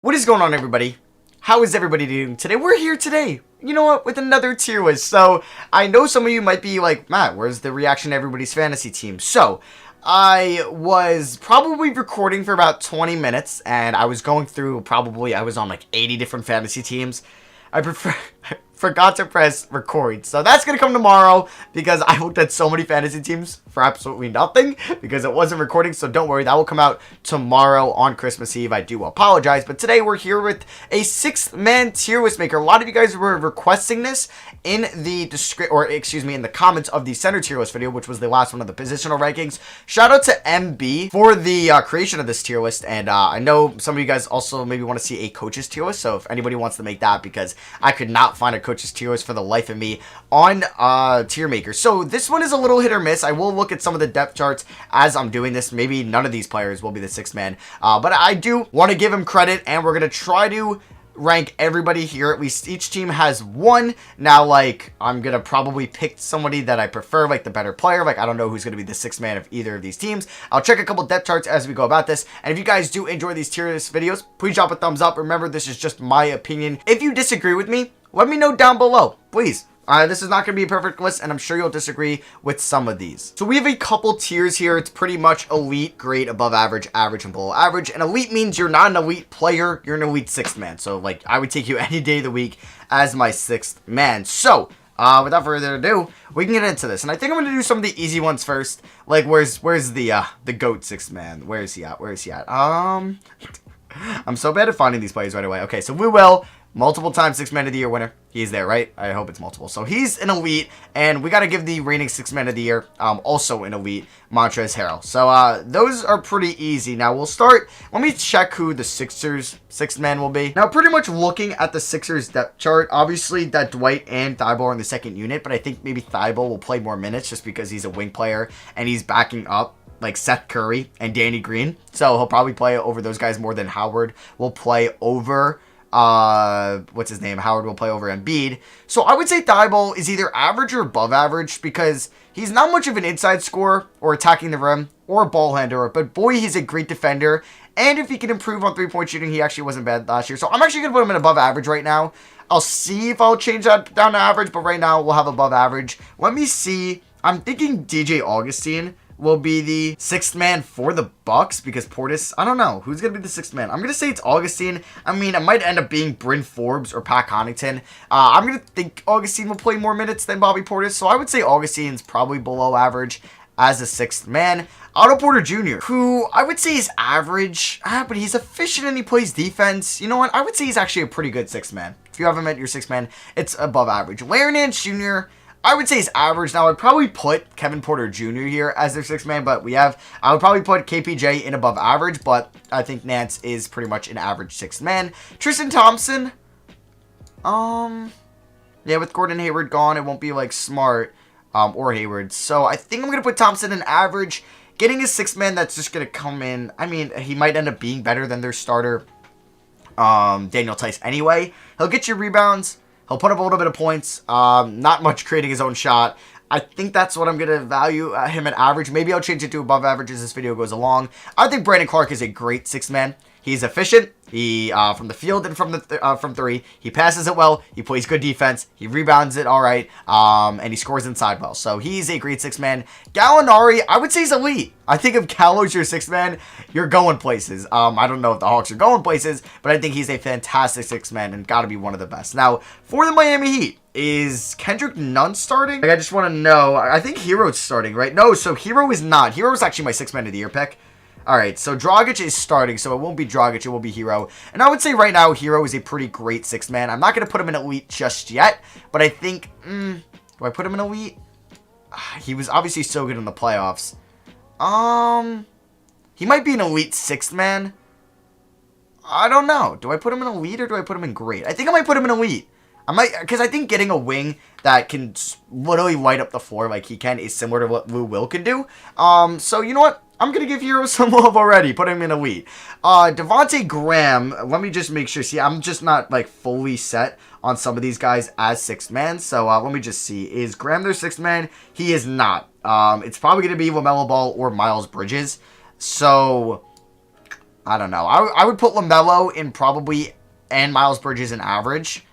What is going on, everybody? How is everybody doing today? We're here today, you know what, with another tier list. So, I know some of you might be like, Matt, where's the reaction to everybody's fantasy team? So, I was probably recording for about 20 minutes, and I was going through I was on like 80 different fantasy teams. I forgot to press record. So that's going to come tomorrow because I looked at so many fantasy teams for absolutely nothing because it wasn't recording. So don't worry, that will come out tomorrow on Christmas Eve. I do apologize. But today we're here with a 6-man tier list maker. A lot of you guys were requesting this in the in the comments of the center tier list video, which was the last one of the positional rankings. Shout out to MB for the creation of this tier list. And I know some of you guys also maybe want to see a coach's tier list. So if anybody wants to make that, because I could not find a coach's tier list for the life of me on tier maker. So this one is a little hit or miss. I will look at some of the depth charts as I'm doing this. Maybe none of these players will be the 6th man, but I do want to give him credit, and we're going to try to rank everybody here. At least each team has one. Now, like, I'm going to probably pick somebody that I prefer, like the better player. Like, I don't know who's going to be the 6th man of either of these teams. I'll check a couple depth charts as we go about this. And if you guys do enjoy these tier list videos, please drop a thumbs up. Remember, this is just my opinion. If you disagree with me, let me know down below, please. This is not going to be a perfect list, and I'm sure you'll disagree with some of these. So we have a couple tiers here. It's pretty much elite, great, above average, average, and below average. And elite means you're not an elite player. You're an elite 6th man. So, like, I would take you any day of the week as my 6th man. So, without further ado, we can get into this. And I think I'm going to do some of the easy ones first. Like, where's the GOAT 6th man? Where is he at? Where is he at? I'm so bad at finding these players right away. Okay, so we will. Multiple time 6th man of the year winner. He's there, right? I hope it's multiple. So he's an elite, and we got to give the reigning 6th man of the year also an elite, Montrezl Harrell. So those are pretty easy. Now we'll start. Let me check who the Sixers 6th man will be. Now, pretty much looking at the Sixers depth chart, obviously that Dwight and Thibault are in the second unit, but I think maybe Thibault will play more minutes just because he's a wing player and he's backing up like Seth Curry and Danny Green. So he'll probably play over those guys more than Howard will play over what's his name? Howard will play over Embiid. So I would say Thibault is either average or above average because he's not much of an inside scorer or attacking the rim or a ball handler, but boy, he's a great defender. And if he can improve on 3-point shooting, he actually wasn't bad last year. So I'm actually going to put him in above average right now. I'll see if I'll change that down to average, but right now we'll have above average. Let me see. I'm thinking DJ Augustine will be the 6th man for the Bucks because Portis, I don't know. Who's going to be the 6th man? I'm going to say it's Augustine. I mean, it might end up being Bryn Forbes or Pat Connaughton. I'm going to think Augustine will play more minutes than Bobby Portis, so I would say Augustine's probably below average as a 6th man. Otto Porter Jr., who I would say is average, but he's efficient and he plays defense. You know what? I would say he's actually a pretty good 6th man. If you haven't met your 6th man, it's above average. Larry Nance Jr., I would say he's average. Now, I'd probably put Kevin Porter Jr. here as their 6th man, but I would probably put KPJ in above average, but I think Nance is pretty much an average 6th man. Tristan Thompson, yeah, with Gordon Hayward gone, it won't be like Smart, or Hayward. So I think I'm going to put Thompson in average. Getting a 6th man that's just going to come in, I mean, he might end up being better than their starter, Daniel Tice anyway. He'll get you rebounds. He'll put up a little bit of points, not much creating his own shot. I think that's what I'm going to value him at average. Maybe I'll change it to above average as this video goes along. I think Brandon Clark is a great 6th man. He's efficient. He from the field and from three. He passes it well. He plays good defense. He rebounds it all right. And he scores inside well. So he's a great 6th man. Gallinari, I would say he's elite. I think if Gallo's your 6th man, you're going places. I don't know if the Hawks are going places, but I think he's a fantastic 6th man and got to be one of the best. Now, for the Miami Heat, is Kendrick Nunn starting? Like, I just want to know. I think Hero's starting, right? No, so Hero is not. Hero is actually my 6th man of the year pick. Alright, so Dragic is starting, so it won't be Dragic, it will be Hero. And I would say right now, Hero is a pretty great 6th man. I'm not going to put him in elite just yet, but I think, do I put him in elite? He was obviously so good in the playoffs. He might be an elite 6th man. I don't know. Do I put him in elite or do I put him in great? I think I might put him in elite. Because I think getting a wing that can literally light up the floor like he can is similar to what Lou Will can do. So you know what? I'm going to give Hero some love already. Put him in elite. Davonte Graham, let me just make sure. See, I'm just not like fully set on some of these guys as 6th man. So let me just see. Is Graham their 6th man? He is not. It's probably going to be LaMelo Ball or Miles Bridges. So I don't know. I would put LaMelo in probably, and Miles Bridges in average.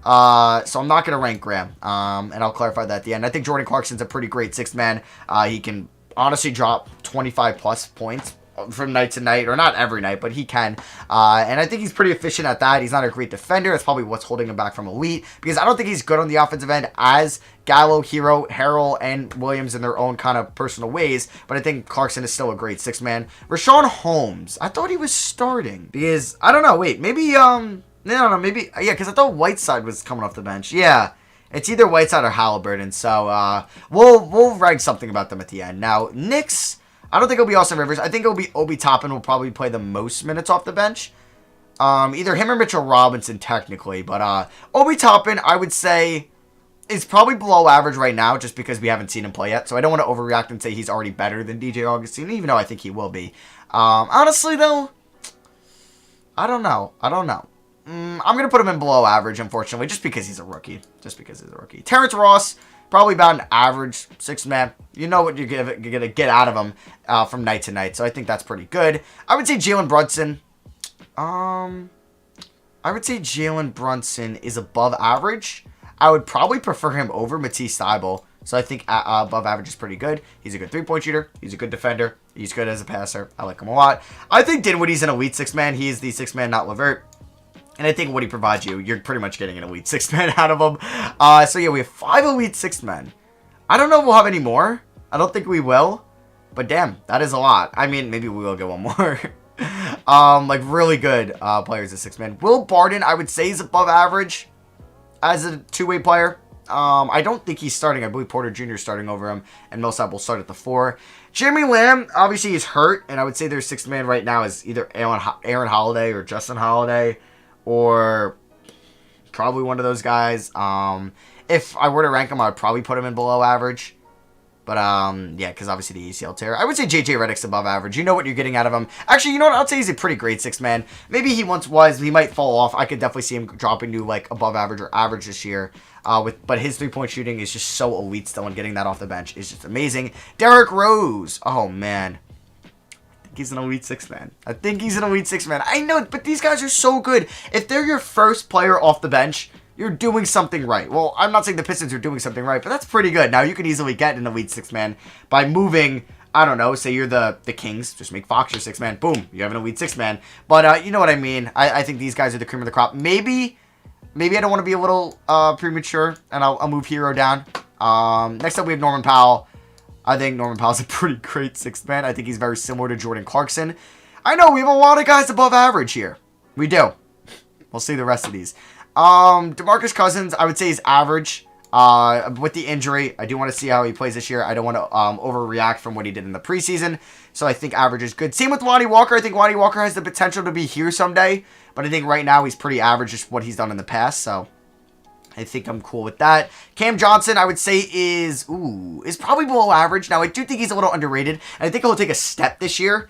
So I'm not going to rank Graham. And I'll clarify that at the end. I think Jordan Clarkson's a pretty great sixth man. He can honestly drop 25 plus points from night to night, or not every night, but he can. And I think he's pretty efficient at that. He's not a great defender. That's probably what's holding him back from elite, because I don't think he's good on the offensive end as Gallo, Hero, Harrell, and Williams in their own kind of personal ways. But I think Clarkson is still a great sixth man. Rashawn Holmes, I thought he was starting, because I don't know. Wait, maybe no, maybe yeah, because I thought Whiteside was coming off the bench. Yeah. It's either Whiteside or Halliburton, so we'll rank something about them at the end. Now, Knicks, I don't think it'll be Austin Rivers. I think it'll be Obi Toppin will probably play the most minutes off the bench. Either him or Mitchell Robinson, technically. But Obi Toppin, I would say, is probably below average right now just because we haven't seen him play yet. So I don't want to overreact and say he's already better than DJ Augustine, even though I think he will be. Honestly, though, I don't know. I'm going to put him in below average, unfortunately, just because he's a rookie. Terrence Ross, probably about an average sixth man. You know what you're going to get out of him from night to night, so I think that's pretty good. I would say Jalen Brunson. Is above average. I would probably prefer him over Matisse Thybulle. So I think above average is pretty good. He's a good three-point shooter. He's a good defender. He's good as a passer. I like him a lot. I think Dinwiddie's an elite sixth man. He is the sixth man, not LeVert. And I think what he provides you, you're pretty much getting an elite sixth man out of him. So yeah, we have 5 elite sixth men. I don't know if we'll have any more. I don't think we will. But damn, that is a lot. I mean, maybe we will get one more. Like really good players as sixth men. Will Barton, I would say, is above average as a two-way player. I don't think he's starting. I believe Porter Jr. is starting over him, and Millsap will start at the 4. Jeremy Lamb, obviously, he's hurt, and I would say their sixth man right now is either Aaron Holiday or Justin Holiday, or probably one of those guys. If I were to rank him, I would probably put him in below average. But, yeah, because obviously the ACL tear. I would say JJ Redick's above average. You know what you're getting out of him. Actually, you know what? I'll say he's a pretty great sixth man. Maybe he once was. He might fall off. I could definitely see him dropping to, like, above average or average this year. But his three-point shooting is just so elite still, and getting that off the bench is just amazing. Derrick Rose. Oh, man. I think he's an elite sixth man. I know, but these guys are so good. If they're your first player off the bench, you're doing something right. Well, I'm not saying the Pistons are doing something right, but that's pretty good. Now, you could easily get an elite sixth man by moving, I don't know, say you're the Kings, just make Fox your sixth man. Boom, you have an elite sixth man. But you know what I mean. I think these guys are the cream of the crop. Maybe I don't want to be a little premature, and I'll move Hero down. Next up, we have Norman Powell. I think Norman Powell's a pretty great sixth man. I think he's very similar to Jordan Clarkson. I know, we have a lot of guys above average here. We do. We'll see the rest of these. DeMarcus Cousins, I would say, is average. With the injury, I do want to see how he plays this year. I don't want to overreact from what he did in the preseason. So I think average is good. Same with Lonnie Walker. I think Lonnie Walker has the potential to be here someday. But I think right now he's pretty average, just what he's done in the past. So I think I'm cool with that. Cam Johnson, I would say, is probably below average. Now, I do think he's a little underrated. And I think he'll take a step this year.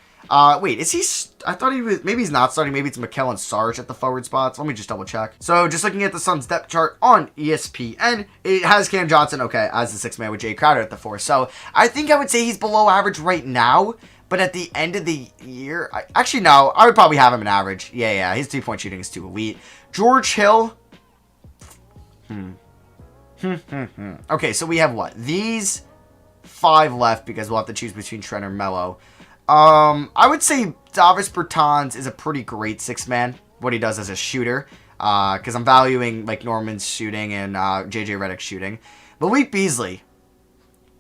Wait, is he... I thought he was... Maybe he's not starting. Maybe it's Mikal and Sarge at the forward spots. Let me just double check. So, just looking at the Suns depth chart on ESPN, it has Cam Johnson, okay, as the sixth man with Jay Crowder at the 4. So, I think I would say he's below average right now. But at the end of the year... actually, no. I would probably have him in average. Yeah. His three-point shooting is too elite. George Hill... Okay, so we have what? These 5 left because we'll have to choose between Trent or Melo. I would say Davis Bertons is a pretty great sixth man, what he does as a shooter, because I'm valuing like Norman's shooting and JJ Redick's shooting. Malik Beasley,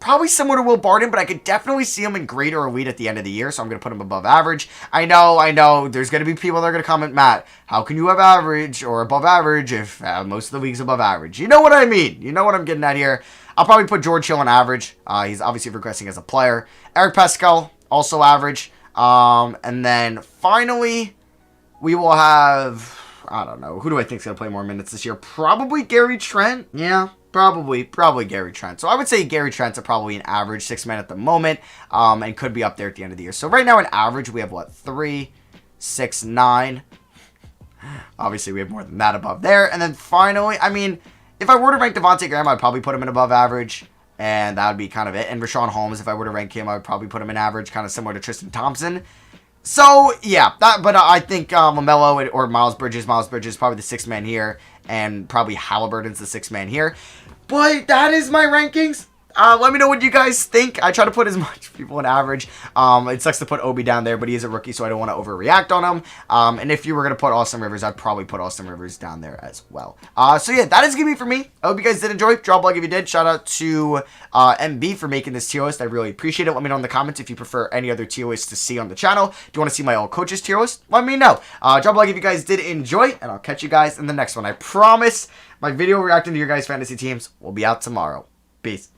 probably similar to Will Barton, but I could definitely see him in great or elite at the end of the year, so I'm going to put him above average. I know, there's going to be people that are going to comment, Matt, how can you have average or above average if most of the league's above average? You know what I mean. You know what I'm getting at here. I'll probably put George Hill on average. He's obviously regressing as a player. Eric Paschall, also average. And then finally, we will have, I don't know, who do I think is going to play more minutes this year? Probably Gary Trent. Yeah, probably Gary Trent. So I would say Gary Trent's probably an average sixth man at the moment, and could be up there at the end of the year. So right now in average, we have what, 3, 6, 9. Obviously, we have more than that above there. And then finally, I mean, if I were to rank Davonte Graham, I'd probably put him in above average. And that would be kind of it. And Rashawn Holmes, if I were to rank him, I would probably put him in average, kind of similar to Tristan Thompson. So, yeah, but I think LaMelo or Miles Bridges probably the sixth man here, and probably Halliburton's the sixth man here. But that is my rankings. Let me know what you guys think. I try to put as much people in average. It sucks to put Obi down there, but he is a rookie, so I don't want to overreact on him. And if you were going to put Austin Rivers, I'd probably put Austin Rivers down there as well. So yeah, that is going to be for me. I hope you guys did enjoy. Drop a like if you did. Shout out to MB for making this tier list. I really appreciate it. Let me know in the comments if you prefer any other tier lists to see on the channel. Do you want to see my old coaches tier list? Let me know. Drop a like if you guys did enjoy, and I'll catch you guys in the next one. I promise my video reacting to your guys' fantasy teams will be out tomorrow. Peace.